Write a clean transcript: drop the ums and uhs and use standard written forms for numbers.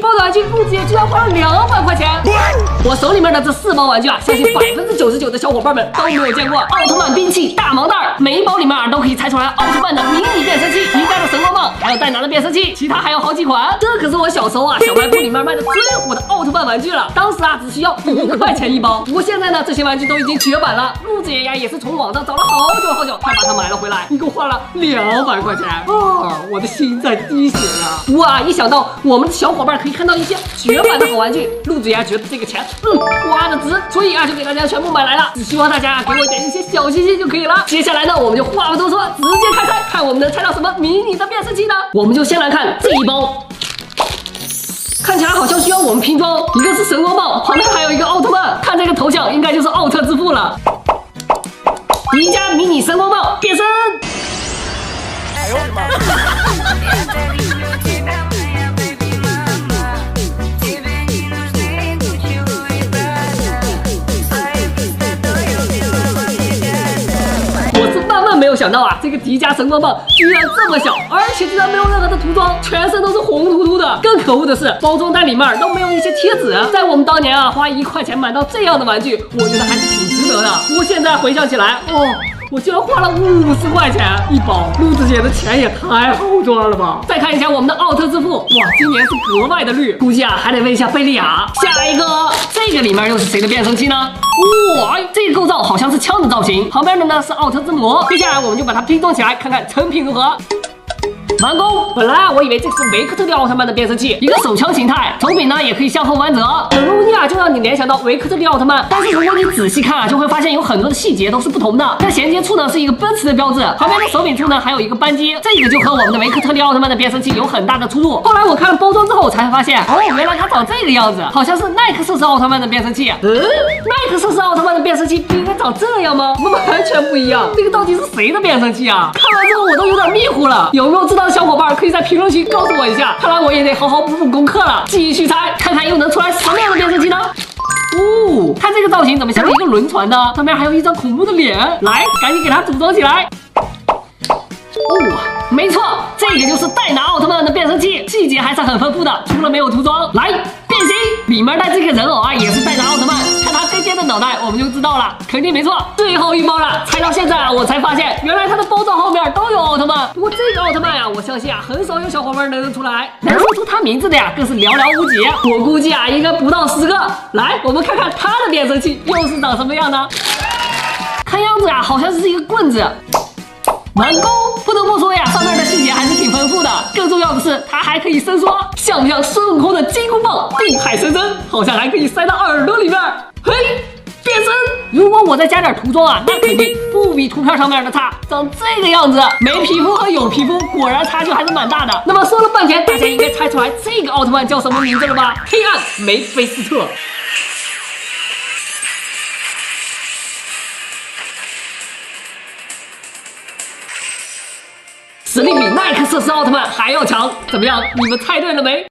包的玩具陆子也居然花了200块钱。我手里面的这4包玩具啊，相信99%的小伙伴们都没有见过。奥特曼兵器大毛袋，每一包里面啊都可以拆出来奥特曼的迷你变身器、迪迦的神光棒，还有戴拿的变身器，其他还有好几款。这可是我小时候啊小卖部里面卖的最火的奥特曼玩具了，当时啊只需要5块钱一包。不过现在呢，这些玩具都已经绝版了。陆子爷呀也是从网上找了好久，才把它买了回来，一共花了200块钱啊！我的心在滴血呀！哇，一想到我们的小伙伴可以看到一些绝版的好玩具，陆子爷觉得这个钱花的值，所以啊就给大家全部买来了。只希望大家给我点一些小心心就可以了。接下来呢，我们就话不多说，直接开猜，看我们能猜到什么迷你的变身器呢？我们就先来看这一包。看起来好像需要我们拼装，一个是神光棒，旁边还有一个奥特曼，看这个头像应该就是奥特之父了。迪迦迷你神光棒变身！哎呦我的妈！没有想到啊，这个迪迦神光棒居然这么小，而且居然没有任何的涂装，全身都是红秃秃的。更可恶的是，包装袋里面都没有一些贴纸。在我们当年啊，花1块钱买到这样的玩具，我觉得还是挺值得的。不过现在回想起来，我居然花了50块钱一包，陆子姐的钱也太好赚了吧！再看一下我们的奥特之父，哇，今年是格外的绿，估计啊还得问一下贝利亚。下一个，这个里面又是谁的变声器呢？哇，这个构造好像是枪的造型，旁边的呢是奥特之魔。接下来我们就把它拼装起来，看看成品如何。完工！本来我以为这是维克特利奥特曼的变声器，一个手枪形态，手柄呢也可以向后弯折，很容易啊就让你联想到维克特利奥特曼。但是如果你仔细看啊，就会发现有很多的细节都是不同的。在衔接处呢是一个奔驰的标志，旁边的手柄处呢还有一个扳机，这个就和我们的维克特利奥特曼的变声器有很大的出入。后来我看了包装之后才发现，原来它长这个样子，好像是耐克瑟斯奥特曼的变声器。耐克瑟斯奥特曼的变声器不应该长这样吗？完全不一样，这个到底是谁的变声器啊？看完之后我都有点迷糊了，有没有知道的小伙伴可以在评论区告诉我一下，看来我也得好好补功课了。继续猜，看看又能出来什么样的变声器呢？看这个造型怎么像一个轮船呢？上面还有一张恐怖的脸，来，赶紧给它组装起来。没错，这个就是戴拿奥特曼的变声器，细节还是很丰富的，除了没有涂装。来，变形，里面的这个人偶啊也是戴拿奥特曼，看他飞尖的脑袋我们就知道了，肯定没错。最后一包了，猜到现在啊，我才发现原来它的包装后面都有奥特曼。不过这个奥特曼啊，我相信啊很少有小伙伴能认出来，能说出他名字的呀更是寥寥无几。我估计啊应该不到10个。来，我们看看他的变声器又是长什么样呢？看样子呀好像是一个棍子。完工！不得不说呀，上面的细节还是挺丰富的。更重要的是，它还可以伸缩，像不像孙悟空的金箍棒？定海神针，好像还可以塞到耳朵里面。嘿，变身！如果我再加点涂装啊，那肯定不比图片上面的差。长这个样子，没皮肤和有皮肤，果然差距还是蛮大的。那么说了半天，大家应该猜出来这个奥特曼叫什么名字了吧？黑暗梅菲斯特。实力比耐克瑟斯奥特曼还要强，怎么样？你们猜对了没？